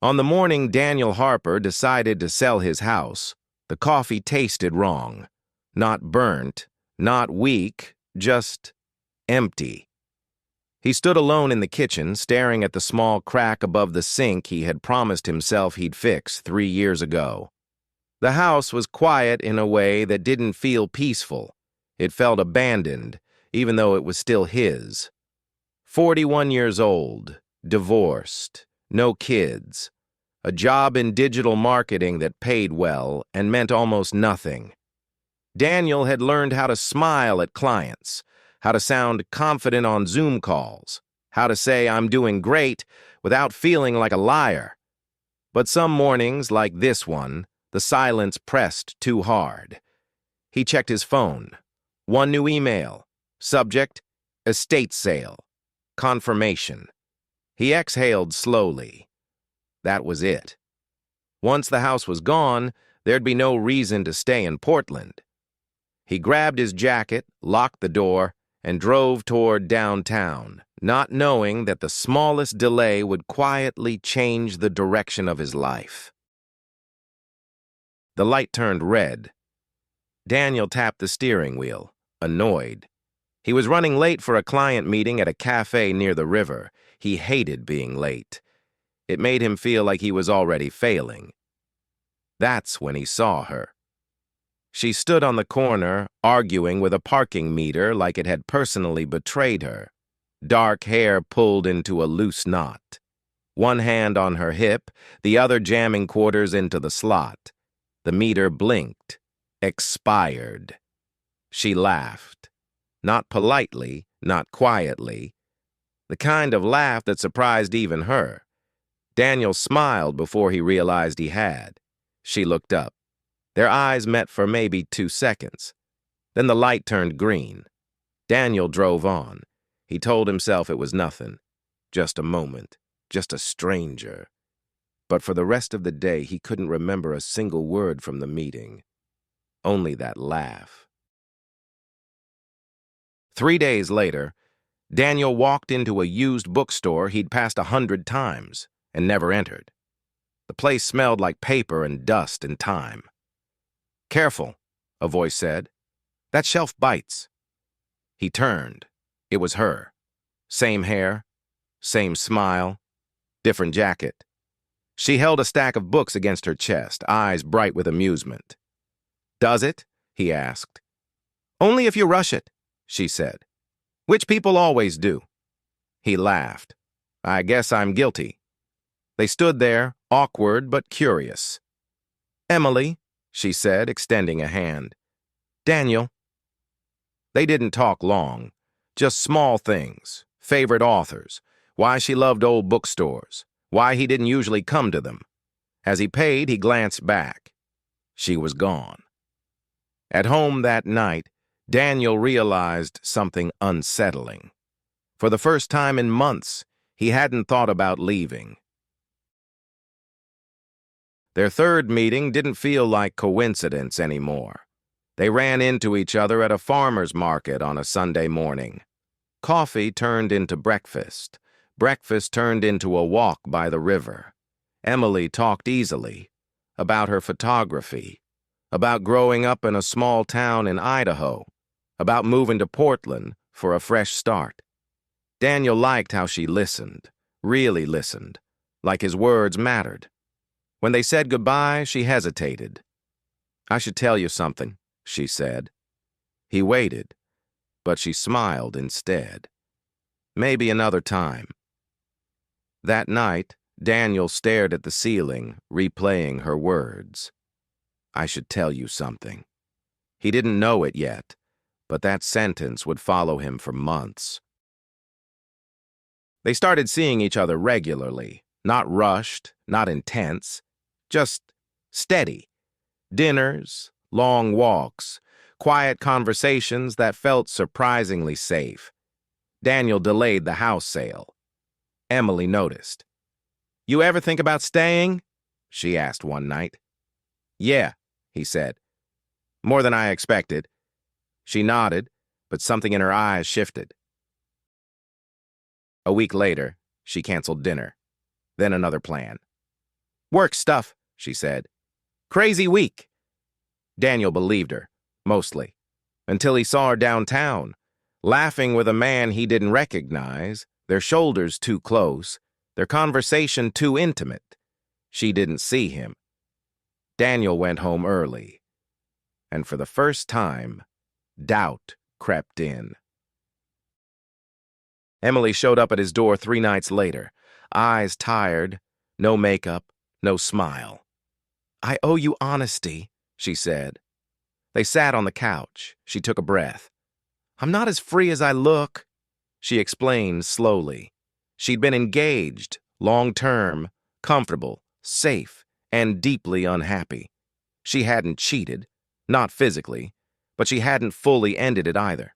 On the morning Daniel Harper decided to sell his house, the coffee tasted wrong. Not burnt, not weak, just empty. He stood alone in the kitchen, staring at the small crack above the sink he had promised himself he'd fix 3 years ago. The house was quiet in a way that didn't feel peaceful. It felt abandoned, even though it was still his. 41 years old, divorced, no kids, a job in digital marketing that paid well and meant almost nothing. Daniel had learned how to smile at clients, how to sound confident on Zoom calls, how to say "I'm doing great" without feeling like a liar. But some mornings, like this one, the silence pressed too hard. He checked his phone. One new email. Subject: estate sale. Confirmation. He exhaled slowly. That was it. Once the house was gone, there'd be no reason to stay in Portland. He grabbed his jacket, locked the door, and drove toward downtown, not knowing that the smallest delay would quietly change the direction of his life. The light turned red. Daniel tapped the steering wheel, annoyed. He was running late for a client meeting at a cafe near the river. He hated being late. It made him feel like he was already failing. That's when he saw her. She stood on the corner, arguing with a parking meter like it had personally betrayed her. Dark hair pulled into a loose knot. One hand on her hip, the other jamming quarters into the slot. The meter blinked. Expired. She laughed. Not politely, not quietly. The kind of laugh that surprised even her. Daniel smiled before he realized he had. She looked up. Their eyes met for maybe 2 seconds. Then the light turned green. Daniel drove on. He told himself it was nothing. Just a moment. Just a stranger. But for the rest of the day, he couldn't remember a single word from the meeting. Only that laugh. 3 days later, Daniel walked into a used bookstore he'd passed 100 times and never entered. The place smelled like paper and dust and time. "Careful," a voice said. "That shelf bites." He turned. It was her. Same hair, same smile, different jacket. She held a stack of books against her chest, eyes bright with amusement. "Does it?" he asked. "Only if you rush it," she said. "Which people always do." He laughed. "I guess I'm guilty." They stood there, awkward but curious. "Emily," she said, extending a hand. "Daniel." They didn't talk long, just small things, favorite authors, why she loved old bookstores, why he didn't usually come to them. As he paid, he glanced back. She was gone. At home that night, Daniel realized something unsettling. For the first time in months, he hadn't thought about leaving. Their third meeting didn't feel like coincidence anymore. They ran into each other at a farmer's market on a Sunday morning. Coffee turned into breakfast. Breakfast turned into a walk by the river. Emily talked easily about her photography, about growing up in a small town in Idaho, about moving to Portland for a fresh start. Daniel liked how she listened, really listened, like his words mattered. When they said goodbye, she hesitated. "I should tell you something," she said. He waited, but she smiled instead. "Maybe another time." That night, Daniel stared at the ceiling, replaying her words. "I should tell you something." He didn't know it yet, but that sentence would follow him for months. They started seeing each other regularly, not rushed, not intense, just steady. Dinners, long walks, quiet conversations that felt surprisingly safe. Daniel delayed the house sale. Emily noticed. "You ever think about staying?" she asked one night. "Yeah," he said. "More than I expected." She nodded, but something in her eyes shifted. A week later, she canceled dinner. Then another plan. Work stuff, she said. Crazy week. Daniel believed her, mostly, until he saw her downtown, laughing with a man he didn't recognize, their shoulders too close, their conversation too intimate. She didn't see him. Daniel went home early, and for the first time, doubt crept in. Emily showed up at his door 3 nights later, eyes tired, no makeup, no smile. I owe you honesty, she said. They sat on the couch. She took a breath. I'm not as free as I look, she explained slowly. She'd been engaged, long-term, comfortable, safe, and deeply unhappy. She hadn't cheated, not physically, but she hadn't fully ended it either.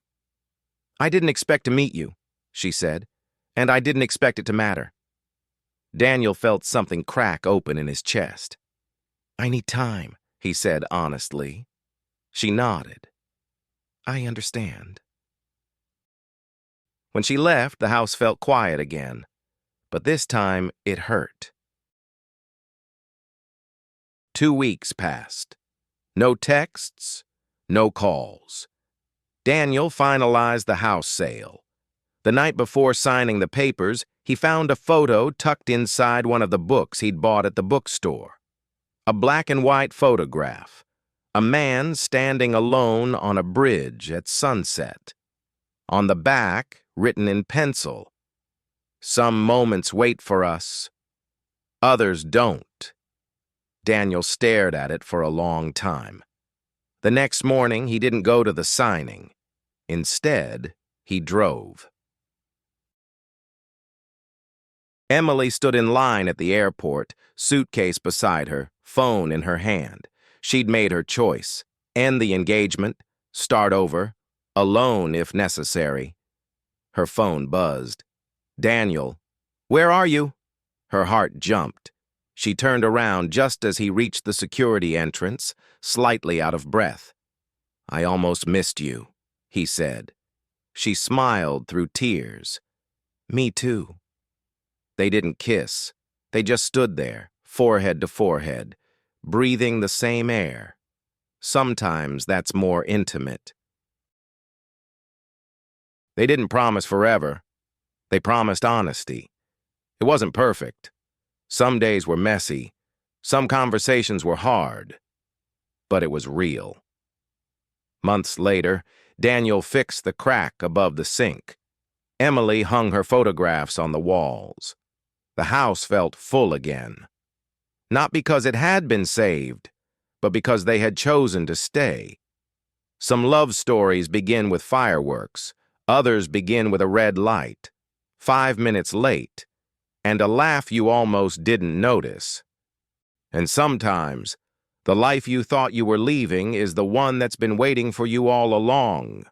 I didn't expect to meet you, she said, and I didn't expect it to matter. Daniel felt something crack open in his chest. I need time, he said honestly. She nodded. I understand. When she left, the house felt quiet again, but this time it hurt. 2 weeks passed. No texts, no calls. Daniel finalized the house sale. The night before signing the papers, he found a photo tucked inside one of the books he'd bought at the bookstore. A black and white photograph. A man standing alone on a bridge at sunset. On the back, written in pencil, some moments wait for us, others don't. Daniel stared at it for a long time. The next morning, he didn't go to the signing. Instead, he drove. Emily stood in line at the airport, suitcase beside her, phone in her hand. She'd made her choice. End the engagement, start over, alone if necessary. Her phone buzzed. Daniel, where are you? Her heart jumped. She turned around just as he reached the security entrance, slightly out of breath. I almost missed you, he said. She smiled through tears. Me too. They didn't kiss. They just stood there, forehead to forehead, breathing the same air. Sometimes that's more intimate. They didn't promise forever. They promised honesty. It wasn't perfect. Some days were messy. Some conversations were hard. But it was real. Months later, Daniel fixed the crack above the sink. Emily hung her photographs on the walls. The house felt full again. Not because it had been saved, but because they had chosen to stay. Some love stories begin with fireworks. Others begin with a red light, 5 minutes late, and a laugh you almost didn't notice. And sometimes, the life you thought you were leaving is the one that's been waiting for you all along.